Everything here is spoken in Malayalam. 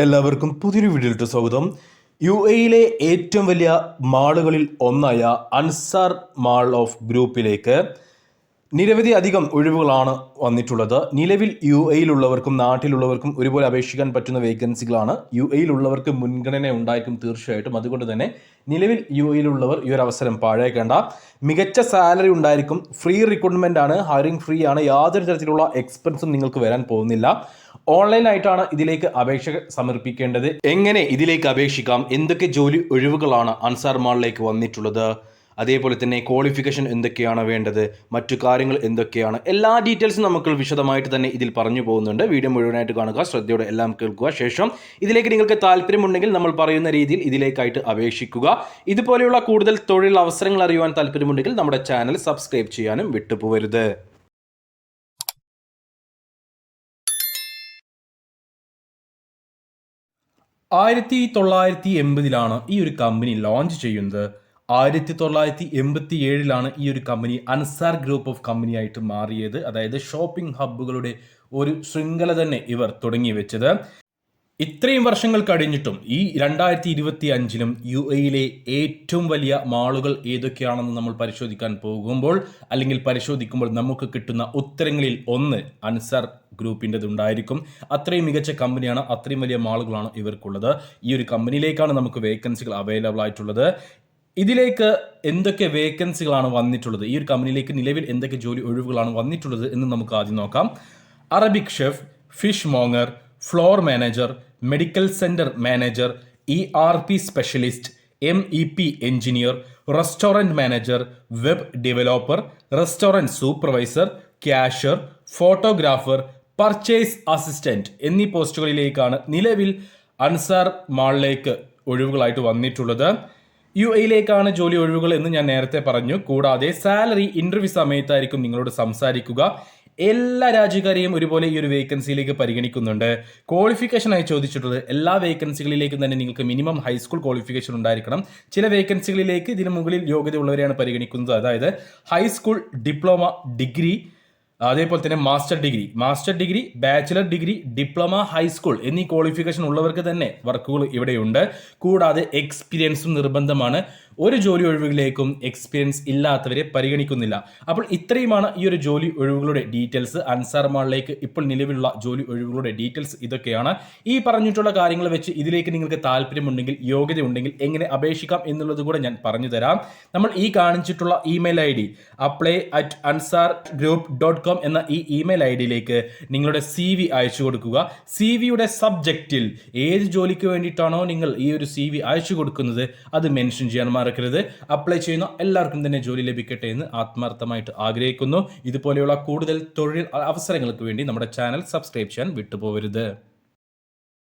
എല്ലാവർക്കും പുതിയൊരു വീഡിയോയിലേക്ക് സ്വാഗതം. യുഎഇയിലെ ഏറ്റവും വലിയ മാളുകളിൽ ഒന്നായ അൻസാർ മാൾ ഓഫ് ഗ്രൂപ്പിലേക്ക് നിരവധി അധികം ഒഴിവുകളാണ് വന്നിട്ടുള്ളത്. നിലവിൽ യുഎഇയിലുള്ളവർക്കും നാട്ടിലുള്ളവർക്കും ഒരുപോലെ അപേക്ഷിക്കാൻ പറ്റുന്ന വേക്കൻസികളാണ്. യുഎഇയിലുള്ളവർക്ക് മുൻഗണന ഉണ്ടായിരിക്കും തീർച്ചയായിട്ടും. അതുകൊണ്ട് തന്നെ നിലവിൽ യുഎഇയിലുള്ളവർ ഈ ഒരു അവസരം പാഴാക്കേണ്ട. മികച്ച സാലറി ഉണ്ടായിരിക്കും. ഫ്രീ റിക്രൂട്ട്മെന്റ് ആണ്, ഹയറിംഗ് ഫ്രീ ആണ്. യാതൊരു തരത്തിലുള്ള എക്സ്പെൻസും നിങ്ങൾക്ക് വരാൻ പോകുന്നില്ല. ഓൺലൈനായിട്ടാണ് ഇതിലേക്ക് അപേക്ഷ സമർപ്പിക്കേണ്ടത്. എങ്ങനെ ഇതിലേക്ക് അപേക്ഷിക്കാം, എന്തൊക്കെ ജോലി ഒഴിവുകളാണ് അൻസാർ മാളിലേക്ക് വന്നിട്ടുള്ളത്, അതേപോലെ തന്നെ ക്വാളിഫിക്കേഷൻ എന്തൊക്കെയാണ് വേണ്ടത്, മറ്റു കാര്യങ്ങൾ എന്തൊക്കെയാണ്, എല്ലാ ഡീറ്റെയിൽസും നമുക്ക് വിശദമായിട്ട് തന്നെ ഇതിൽ പറഞ്ഞു പോകുന്നുണ്ട്. വീഡിയോ മുഴുവനായിട്ട് കാണുക, ശ്രദ്ധയോടെ എല്ലാം കേൾക്കുക. ശേഷം ഇതിലേക്ക് നിങ്ങൾക്ക് താല്പര്യമുണ്ടെങ്കിൽ നമ്മൾ പറയുന്ന രീതിയിൽ ഇതിലേക്കായിട്ട് അപേക്ഷിക്കുക. ഇതുപോലെയുള്ള കൂടുതൽ തൊഴിൽ അവസരങ്ങൾ അറിയുവാൻ താല്പര്യമുണ്ടെങ്കിൽ നമ്മുടെ ചാനൽ സബ്സ്ക്രൈബ് ചെയ്യാനും വിട്ടുപോകരുത്. 1980 ഈ ഒരു കമ്പനി ലോഞ്ച് ചെയ്യുന്നത്. 1987 ഈ ഒരു company Ansar group of company ആയിട്ട് മാറിയത്. അതായത് ഷോപ്പിംഗ് ഹബ്ബുകളുടെ ഒരു ശൃംഖല തന്നെ ഇവർ തുടങ്ങി വെച്ചത്. ഇത്രയും വർഷങ്ങൾ കഴിഞ്ഞിട്ടും ഈ 2025 യുഎഇയിലെ ഏറ്റവും വലിയ മാളുകൾ ഏതൊക്കെയാണെന്ന് നമ്മൾ പരിശോധിക്കാൻ പോകുമ്പോൾ പരിശോധിക്കുമ്പോൾ നമുക്ക് കിട്ടുന്ന ഉത്തരങ്ങളിൽ ഒന്ന് അൻസാർ ഗ്രൂപ്പിൻ്റെതുണ്ടായിരിക്കും. അത്രയും മികച്ച കമ്പനിയാണ്, അത്രയും വലിയ മാളുകളാണ് ഇവർക്കുള്ളത്. ഈ ഒരു കമ്പനിയിലേക്കാണ് നമുക്ക് വേക്കൻസികൾ അവൈലബിൾ ആയിട്ടുള്ളത്. ഇതിലേക്ക് എന്തൊക്കെ വേക്കൻസികളാണ് വന്നിട്ടുള്ളത്, ഈ ഒരു കമ്പനിയിലേക്ക് നിലവിൽ എന്തൊക്കെ ജോലി ഒഴിവുകളാണ് വന്നിട്ടുള്ളത് എന്ന് നമുക്ക് ആദ്യം നോക്കാം. Arabic chef, fishmonger, floor manager, medical centre manager, ERP specialist, MEP engineer, restaurant manager, web developer, restaurant supervisor, cashier, photographer, purchase assistant എന്നീ പോസ്റ്റുകളിലേക്കാണ് നിലവിൽ അൻസാർ മാളിലേക്ക് ഒഴിവുകളായിട്ട് വന്നിട്ടുള്ളത്. യുഎഇയിലേക്കാണ് ജോലി ഒഴിവുകൾ എന്ന് ഞാൻ നേരത്തെ പറഞ്ഞു. കൂടാതെ സാലറി ഇന്റർവ്യൂ സമയത്തായിരിക്കും നിങ്ങളോട് സംസാരിക്കുക. എല്ലാ രാജ്യക്കാരെയും ഒരുപോലെ ഈ ഒരു വേക്കൻസിയിലേക്ക് പരിഗണിക്കുന്നുണ്ട്. ക്വാളിഫിക്കേഷനായി ചോദിച്ചിട്ടുള്ളത് എല്ലാ വേക്കൻസികളിലേക്കും തന്നെ നിങ്ങൾക്ക് മിനിമം ഹൈസ്കൂൾ ക്വാളിഫിക്കേഷൻ ഉണ്ടായിരിക്കണം. ചില വേക്കൻസികളിലേക്ക് ഇതിന് മുകളിൽ യോഗ്യതയുള്ളവരെയാണ് പരിഗണിക്കുന്നത്. അതായത് ഹൈസ്കൂൾ, ഡിപ്ലോമ, ഡിഗ്രി, അതേപോലെ തന്നെ master degree, bachelor degree, diploma, high school എന്നീ ക്വാളിഫിക്കേഷൻ ഉള്ളവർക്ക് തന്നെ വർക്കുകൾ ഇവിടെയുണ്ട്. കൂടാതെ എക്സ്പീരിയൻസും നിർബന്ധമാണ്. ഒരു ജോലി ഒഴിവുകളിലേക്കും എക്സ്പീരിയൻസ് ഇല്ലാത്തവരെ പരിഗണിക്കുന്നില്ല. അപ്പോൾ ഇത്രയുമാണ് ഈ ഒരു ജോലി ഒഴിവുകളുടെ ഡീറ്റെയിൽസ്. അൻസാർ മാളിലേക്ക് ഇപ്പോൾ നിലവിലുള്ള ജോലി ഒഴിവുകളുടെ ഡീറ്റെയിൽസ് ഇതൊക്കെയാണ്. ഈ പറഞ്ഞിട്ടുള്ള കാര്യങ്ങൾ വെച്ച് ഇതിലേക്ക് നിങ്ങൾക്ക് താല്പര്യമുണ്ടെങ്കിൽ, യോഗ്യത ഉണ്ടെങ്കിൽ എങ്ങനെ അപേക്ഷിക്കാം എന്നുള്ളത് കൂടെ ഞാൻ പറഞ്ഞു തരാം. നമ്മൾ ഈ കാണിച്ചിട്ടുള്ള ഇമെയിൽ ID apply@ansargroup.com എന്ന ഈ ഇമെയിൽ IDയിലേക്ക് നിങ്ങളുടെ CV അയച്ചു കൊടുക്കുക. CVയുടെ സബ്ജക്റ്റിൽ ഏത് ജോലിക്ക് വേണ്ടിയിട്ടാണോ നിങ്ങൾ ഈ ഒരു CV അയച്ചു കൊടുക്കുന്നത് അത് മെൻഷൻ ചെയ്യാൻ മറക്കരുത്. അപ്ലൈ ചെയ്യുന്ന എല്ലാവർക്കും തന്നെ ജോലി ലഭിക്കട്ടെ എന്ന് ആത്മാർത്ഥമായിട്ട് ആഗ്രഹിക്കുന്നു. ഇതുപോലെയുള്ള കൂടുതൽ തൊഴിൽ അവസരങ്ങൾക്ക് വേണ്ടി നമ്മുടെ ചാനൽ സബ്സ്ക്രൈബ് ചെയ്യാൻ വിട്ടുപോകരുത്.